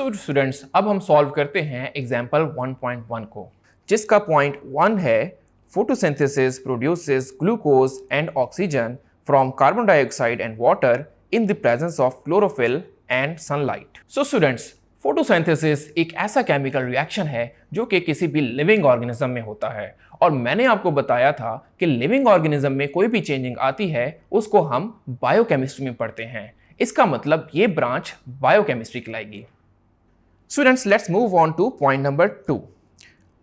So students, अब हम solve करते हैं एग्जाम्पल 1.1 को, जिसका पॉइंट 1 है photosynthesis produces glucose and oxygen from carbon dioxide and water in the presence of chlorophyll and sunlight. So students, photosynthesis एक ऐसा केमिकल रिएक्शन है जो कि किसी भी लिविंग ऑर्गेनिज्म में होता है, और मैंने आपको बताया था कि लिविंग ऑर्गेनिज्म में कोई भी चेंजिंग आती है उसको हम बायोकेमिस्ट्री में पढ़ते हैं। इसका मतलब ये ब्रांच बायोकेमिस्ट्री कहलाएगी। Students, let's move on to point number 2.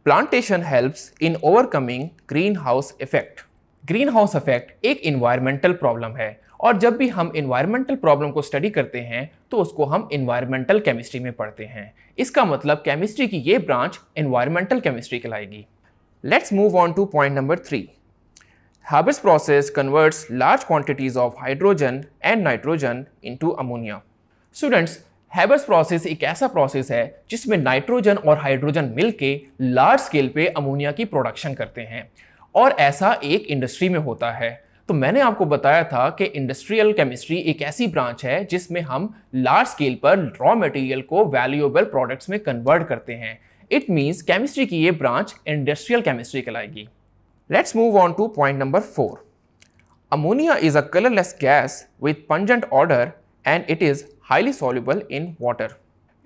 Plantation helps in overcoming greenhouse effect. Greenhouse effect एक environmental problem है, और जब भी हम environmental problem को study करते हैं तो उसको हम environmental chemistry में पढ़ते हैं। इसका मतलब chemistry की ये branch environmental chemistry कहलाएगी। Let's move on to point number 3. Haber's process converts large quantities of hydrogen and nitrogen into ammonia. Students, Haber's process एक ऐसा प्रोसेस है जिसमें नाइट्रोजन और हाइड्रोजन मिलके लार्ज स्केल पे अमोनिया की प्रोडक्शन करते हैं, और ऐसा एक इंडस्ट्री में होता है। तो मैंने आपको बताया था कि इंडस्ट्रियल केमिस्ट्री एक ऐसी ब्रांच है जिसमें हम लार्ज स्केल पर रॉ मटेरियल को वैल्यूएबल प्रोडक्ट्स में कन्वर्ट करते हैं। इट मींस केमिस्ट्री की ये ब्रांच इंडस्ट्रियल केमिस्ट्री कहलाएगी। Let's move on to point number 4. Ammonia is a colourless gas with pungent odour and it is highly soluble in water.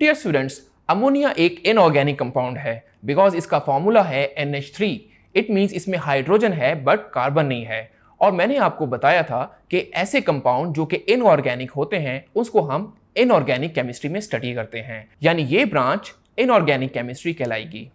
Dear students, ammonia एक inorganic compound है because इसका formula है NH3. It means इसमें hydrogen है but carbon नहीं है, और मैंने आपको बताया था कि ऐसे कंपाउंड जो कि इनऑर्गेनिक होते हैं उसको हम इनऑर्गेनिक केमिस्ट्री में स्टडी करते हैं, यानी ये ब्रांच इनऑर्गेनिक केमिस्ट्री कहलाएगी।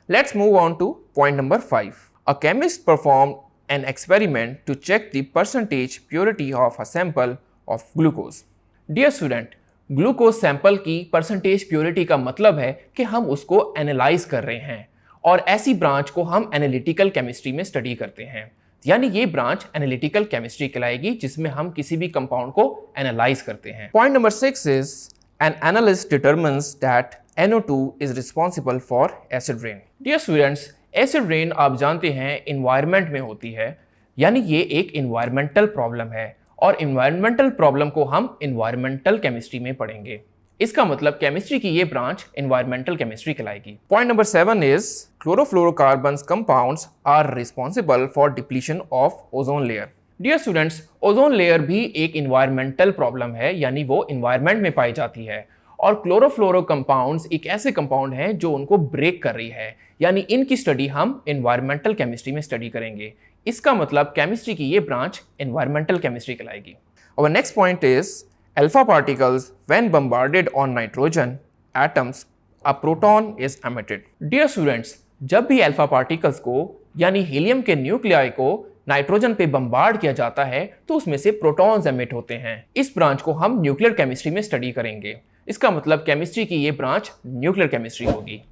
Let's move on to point number 5. A chemist perform an experiment to check the percentage purity of a sample of glucose. Dear student, glucose sample की percentage purity का मतलब है कि हम उसको एनालाइज कर रहे हैं, और ऐसी ब्रांच को हम एनालिटिकल केमिस्ट्री में स्टडी करते हैं, यानी ये ब्रांच एनालिटिकल केमिस्ट्री कहलाएगी जिसमें हम किसी भी कंपाउंड को एनालाइज करते हैं। Point number 6 is an analyst determines that NO2 is responsible for acid rain. Dear students, acid rain आप जानते हैं एनवायरनमेंट में होती है, यानी ये एक एनवायरमेंटल प्रॉब्लम है, और इन्वायरमेंटल प्रॉब्लम को हम इन्वायरमेंटल केमिस्ट्री में पढ़ेंगे। इसका मतलब केमिस्ट्री की ये ब्रांच इन्वायरमेंटल केमिस्ट्री कहलाएगी। Point number 7 is chlorofluorocarbons compounds are responsible for depletion of ozone layer. Dear students, ozone layer भी एक इन्वायरमेंटल प्रॉब्लम है, यानी वो इन्वायरमेंट में पाई जाती है, और क्लोरोफ्लोरो कंपाउंड्स एक ऐसे कंपाउंड हैं जो उनको ब्रेक कर रही है, यानी इनकी स्टडी हम इन्वायरमेंटल केमिस्ट्री में स्टडी करेंगे। इसका मतलब केमिस्ट्री की ये ब्रांच एनवायरमेंटल केमिस्ट्री कहलाएगी। Our next point is alpha particles when bombarded on nitrogen atoms, a proton is emitted. Dear students, जब भी अल्फा पार्टिकल्स को यानी हीलियम के न्यूक्लियाई को नाइट्रोजन पे बम्बार्ड किया जाता है तो उसमें से प्रोटॉन्स एमिट होते हैं। इस ब्रांच को हम न्यूक्लियर केमिस्ट्री में स्टडी करेंगे। इसका मतलब केमिस्ट्री की ये ब्रांच न्यूक्लियर केमिस्ट्री होगी।